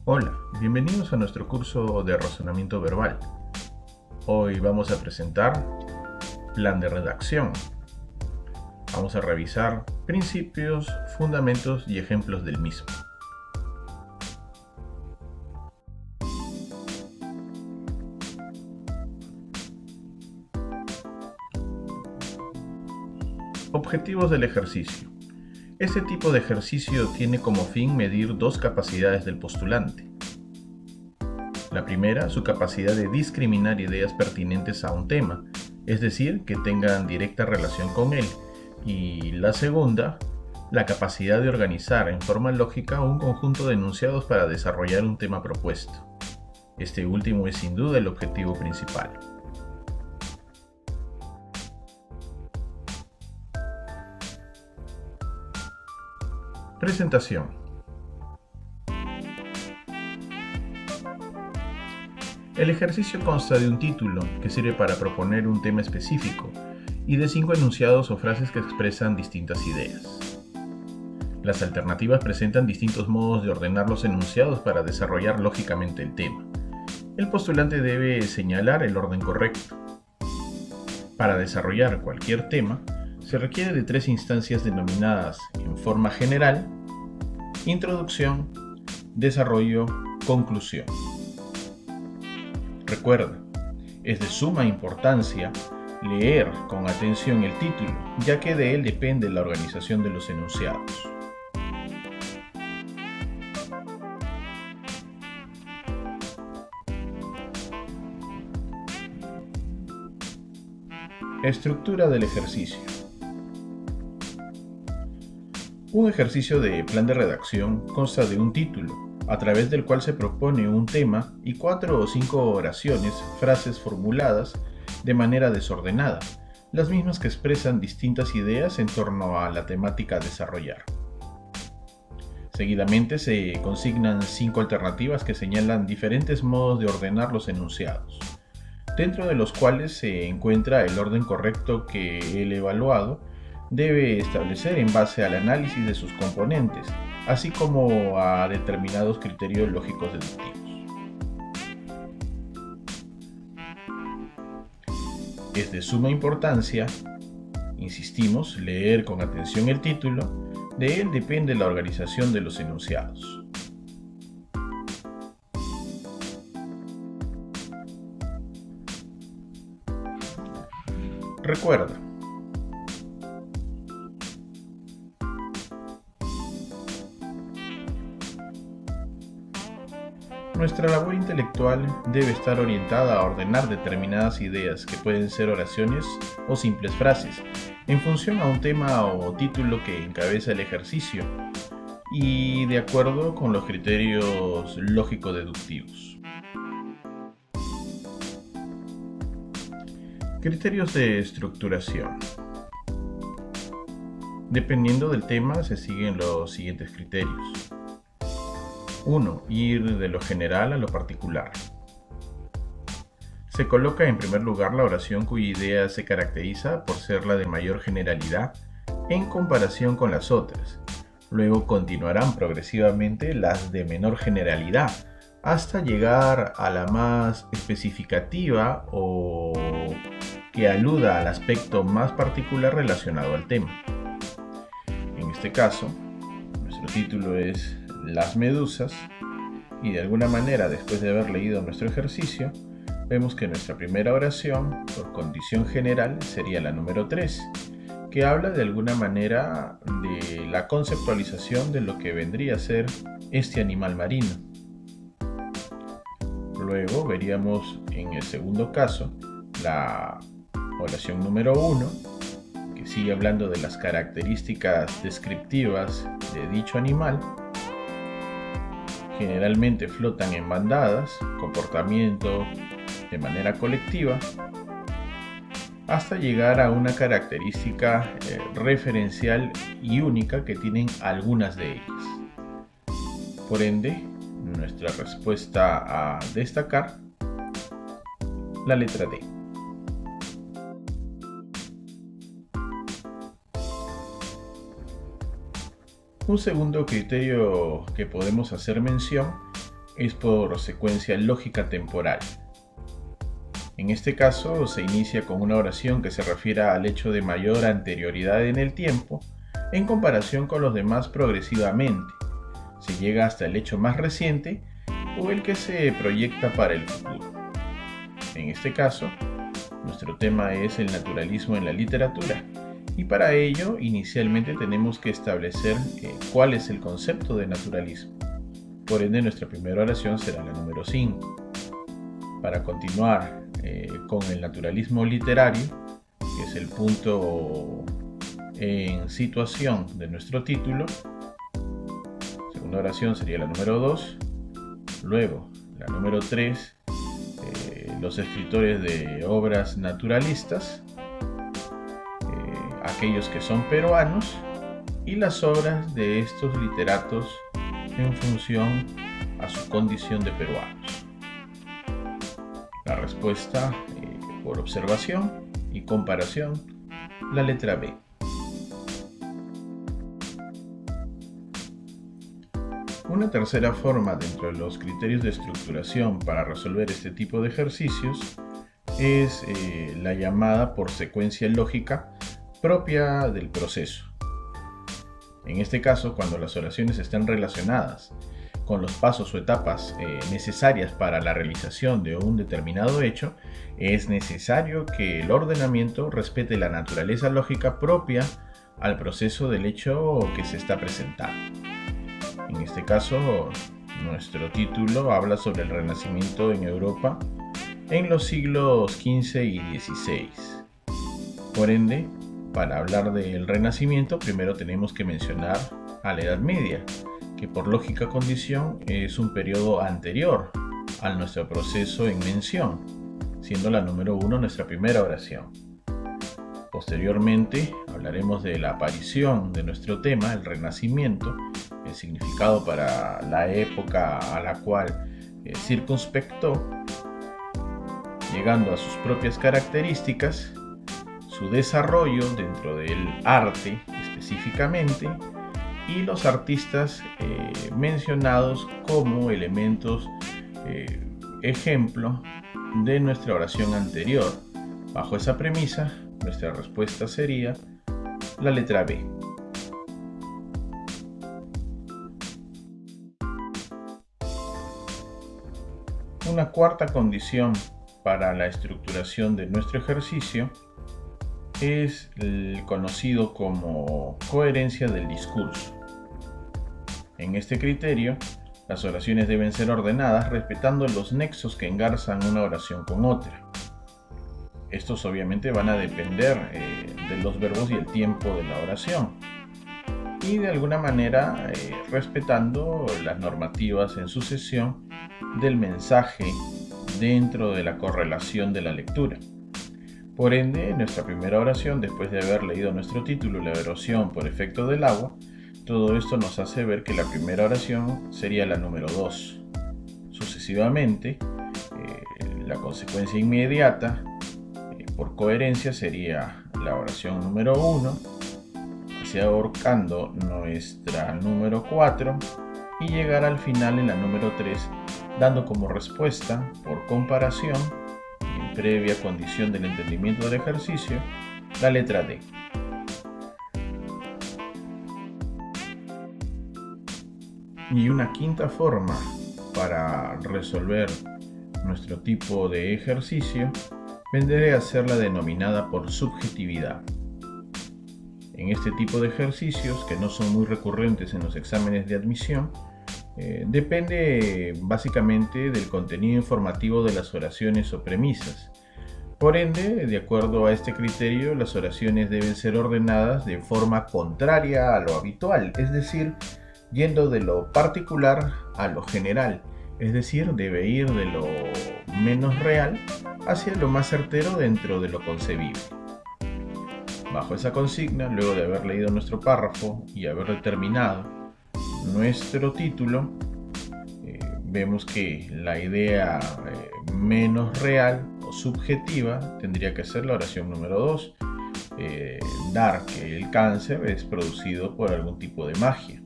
Hola, bienvenidos a nuestro curso de razonamiento verbal. Hoy vamos a presentar plan de redacción. Vamos a revisar principios, fundamentos y ejemplos del mismo. Objetivos del ejercicio. Este tipo de ejercicio tiene como fin medir dos capacidades del postulante. La primera, su capacidad de discriminar ideas pertinentes a un tema, es decir, que tengan directa relación con él. Y la segunda, la capacidad de organizar en forma lógica un conjunto de enunciados para desarrollar un tema propuesto. Este último es sin duda el objetivo principal. Presentación. El ejercicio consta de un título, que sirve para proponer un tema específico, y de 5 enunciados o frases que expresan distintas ideas. Las alternativas presentan distintos modos de ordenar los enunciados para desarrollar lógicamente el tema. El postulante debe señalar el orden correcto. Para desarrollar cualquier tema, se requiere de 3 instancias denominadas en forma general: introducción, desarrollo, conclusión. Recuerda, es de suma importancia leer con atención el título, ya que de él depende la organización de los enunciados. Estructura del ejercicio. Un ejercicio de plan de redacción consta de un título, a través del cual se propone un tema, y 4 o 5 oraciones, frases formuladas de manera desordenada, las mismas que expresan distintas ideas en torno a la temática a desarrollar. Seguidamente se consignan 5 alternativas que señalan diferentes modos de ordenar los enunciados, dentro de los cuales se encuentra el orden correcto que el evaluado debe establecer en base al análisis de sus componentes, así como a determinados criterios lógicos deductivos. Es de suma importancia, insistimos, leer con atención el título. De él depende la organización de los enunciados. Recuerda, nuestra labor intelectual debe estar orientada a ordenar determinadas ideas que pueden ser oraciones o simples frases, en función a un tema o título que encabeza el ejercicio y de acuerdo con los criterios lógico-deductivos. Criterios de estructuración. Dependiendo del tema se siguen los siguientes criterios. 1. Ir de lo general a lo particular. Se coloca en primer lugar la oración cuya idea se caracteriza por ser la de mayor generalidad en comparación con las otras. Luego continuarán progresivamente las de menor generalidad, hasta llegar a la más especificativa o que aluda al aspecto más particular relacionado al tema. En este caso, nuestro título es Las medusas, y de alguna manera, después de haber leído nuestro ejercicio, vemos que nuestra primera oración, por condición general, sería la número 3, que habla de alguna manera de la conceptualización de lo que vendría a ser este animal marino. Luego veríamos en el segundo caso la oración número 1, que sigue hablando de las características descriptivas de dicho animal. Generalmente flotan en bandadas, comportamiento de manera colectiva, hasta llegar a una característica referencial y única que tienen algunas de ellas. Por ende, nuestra respuesta a destacar, la letra D. Un segundo criterio que podemos hacer mención es por secuencia lógica temporal. En este caso se inicia con una oración que se refiere al hecho de mayor anterioridad en el tiempo en comparación con los demás progresivamente. Se llega hasta el hecho más reciente o el que se proyecta para el futuro. En este caso, nuestro tema es el naturalismo en la literatura y para ello inicialmente tenemos que establecer cuál es el concepto de naturalismo. Por ende, nuestra primera oración será la número 5. Para continuar con el naturalismo literario, que es el punto en situación de nuestro título, la segunda oración sería la número 2. Luego, la número 3, los escritores de obras naturalistas, aquellos que son peruanos, y las obras de estos literatos en función a su condición de peruanos. La respuesta por observación y comparación, la letra B. Una tercera forma dentro de los criterios de estructuración para resolver este tipo de ejercicios es la llamada por secuencia lógica propia del proceso. En este caso, cuando las oraciones están relacionadas con los pasos o etapas necesarias para la realización de un determinado hecho, es necesario que el ordenamiento respete la naturaleza lógica propia al proceso del hecho que se está presentando. En este caso, nuestro título habla sobre el Renacimiento en Europa en los siglos XV y XVI. Por ende, para hablar del Renacimiento, primero tenemos que mencionar a la Edad Media, que por lógica condición es un periodo anterior a nuestro proceso en mención, siendo la número 1 nuestra primera oración. Posteriormente hablaremos de la aparición de nuestro tema, el Renacimiento, el significado para la época a la cual circunspectó, llegando a sus propias características, su desarrollo dentro del arte específicamente, y los artistas mencionados como elementos ejemplo de nuestra oración anterior. Bajo esa premisa, nuestra respuesta sería la letra B. Una cuarta condición para la estructuración de nuestro ejercicio es el conocido como coherencia del discurso. En este criterio, las oraciones deben ser ordenadas respetando los nexos que engarzan una oración con otra. Estos obviamente van a depender de los verbos y el tiempo de la oración, y de alguna manera respetando las normativas en sucesión del mensaje dentro de la correlación de la lectura. Por ende, nuestra primera oración, después de haber leído nuestro título, la erosión por efecto del agua, todo esto nos hace ver que la primera oración sería la número 2. Sucesivamente, la consecuencia inmediata, por coherencia, sería la oración número 1, así ahorcando nuestra número 4 y llegar al final en la número 3, dando como respuesta, por comparación, en previa condición del entendimiento del ejercicio, la letra D. Y una quinta forma para resolver nuestro tipo de ejercicio vendría a ser la denominada por subjetividad. En este tipo de ejercicios, que no son muy recurrentes en los exámenes de admisión, depende básicamente del contenido informativo de las oraciones o premisas. Por ende, de acuerdo a este criterio, las oraciones deben ser ordenadas de forma contraria a lo habitual, es decir, yendo de lo particular a lo general, es decir, debe ir de lo menos real hacia lo más certero dentro de lo concebible. Bajo esa consigna, luego de haber leído nuestro párrafo y haber determinado nuestro título, vemos que la idea menos real o subjetiva tendría que ser la oración número 2, dar que el cáncer es producido por algún tipo de magia.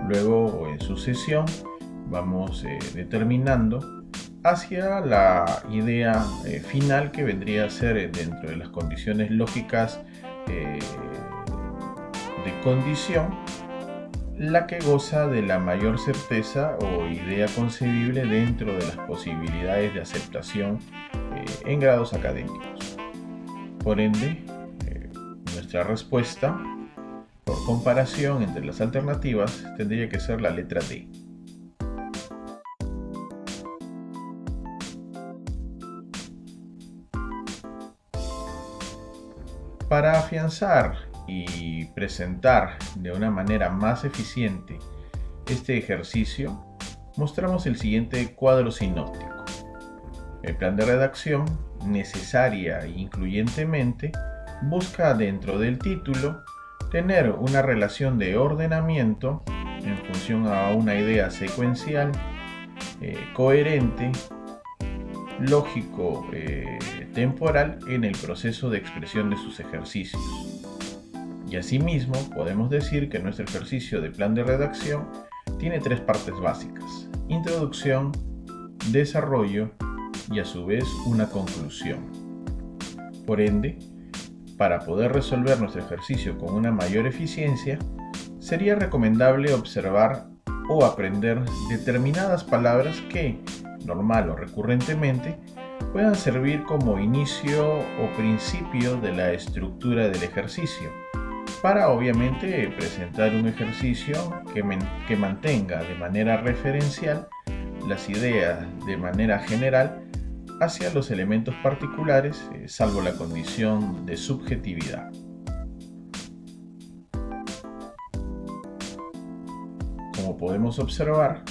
Luego, en sucesión, vamos determinando hacia la idea final, que vendría a ser dentro de las condiciones lógicas de condición, la que goza de la mayor certeza o idea concebible dentro de las posibilidades de aceptación en grados académicos. Por ende, nuestra respuesta por comparación entre las alternativas tendría que ser la letra D. Para afianzar y presentar de una manera más eficiente este ejercicio, mostramos el siguiente cuadro sinóptico. El plan de redacción, necesaria e incluyentemente, busca dentro del título tener una relación de ordenamiento en función a una idea secuencial, coherente, lógico, temporal en el proceso de expresión de sus ejercicios. Y asimismo podemos decir que nuestro ejercicio de plan de redacción tiene tres partes básicas: introducción, desarrollo y a su vez una conclusión. Por ende, para poder resolver nuestro ejercicio con una mayor eficiencia, sería recomendable observar o aprender determinadas palabras que, normal o recurrentemente, puedan servir como inicio o principio de la estructura del ejercicio, para obviamente presentar un ejercicio que mantenga de manera referencial las ideas de manera general hacia los elementos particulares, salvo la condición de subjetividad. Como podemos observar,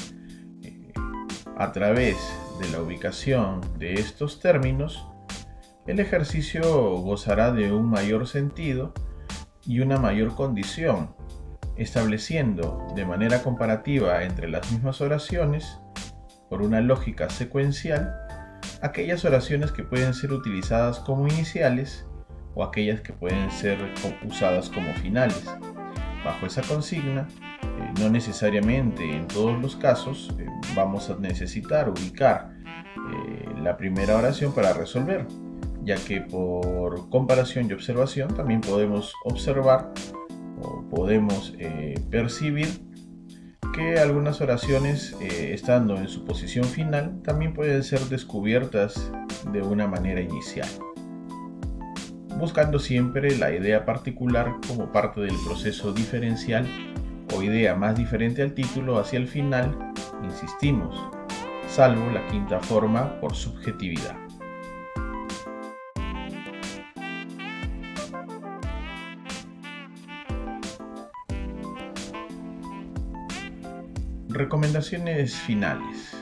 a través de la ubicación de estos términos, el ejercicio gozará de un mayor sentido y una mayor condición, estableciendo de manera comparativa entre las mismas oraciones, por una lógica secuencial, aquellas oraciones que pueden ser utilizadas como iniciales o aquellas que pueden ser usadas como finales. Bajo esa consigna, no necesariamente en todos los casos vamos a necesitar ubicar la primera oración para resolver, ya que por comparación y observación también podemos observar o podemos percibir que algunas oraciones, estando en su posición final, también pueden ser descubiertas de una manera inicial, buscando siempre la idea particular como parte del proceso diferencial o idea más diferente al título hacia el final, insistimos, salvo la quinta forma por subjetividad. Recomendaciones finales.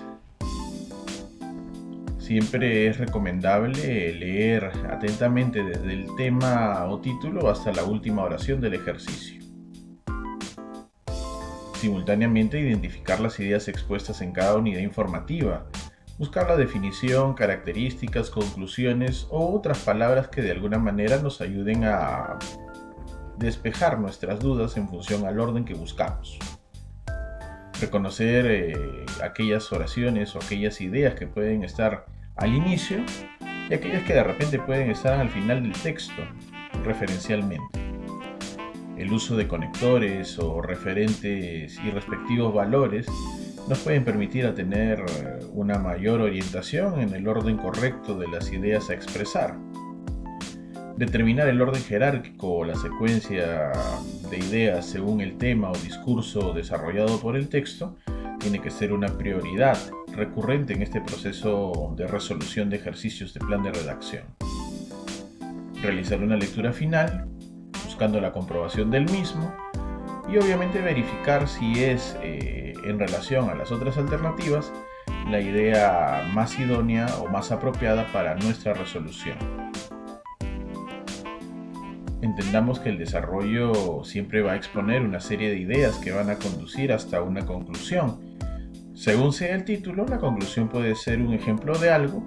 Siempre es recomendable leer atentamente desde el tema o título hasta la última oración del ejercicio. Simultáneamente identificar las ideas expuestas en cada unidad informativa, buscar la definición, características, conclusiones o otras palabras que de alguna manera nos ayuden a despejar nuestras dudas en función al orden que buscamos. Reconocer aquellas oraciones o aquellas ideas que pueden estar al inicio y aquellas que de repente pueden estar al final del texto, referencialmente. El uso de conectores o referentes y respectivos valores nos pueden permitir a tener una mayor orientación en el orden correcto de las ideas a expresar. Determinar el orden jerárquico o la secuencia de ideas según el tema o discurso desarrollado por el texto tiene que ser una prioridad recurrente en este proceso de resolución de ejercicios de plan de redacción. Realizar una lectura final, buscando la comprobación del mismo y obviamente verificar si es, en relación a las otras alternativas, la idea más idónea o más apropiada para nuestra resolución. Entendamos que el desarrollo siempre va a exponer una serie de ideas que van a conducir hasta una conclusión. Según sea el título, la conclusión puede ser un ejemplo de algo,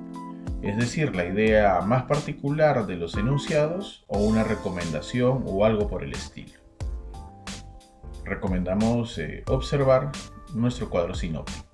es decir, la idea más particular de los enunciados o una recomendación o algo por el estilo. Recomendamos observar nuestro cuadro sinóptico.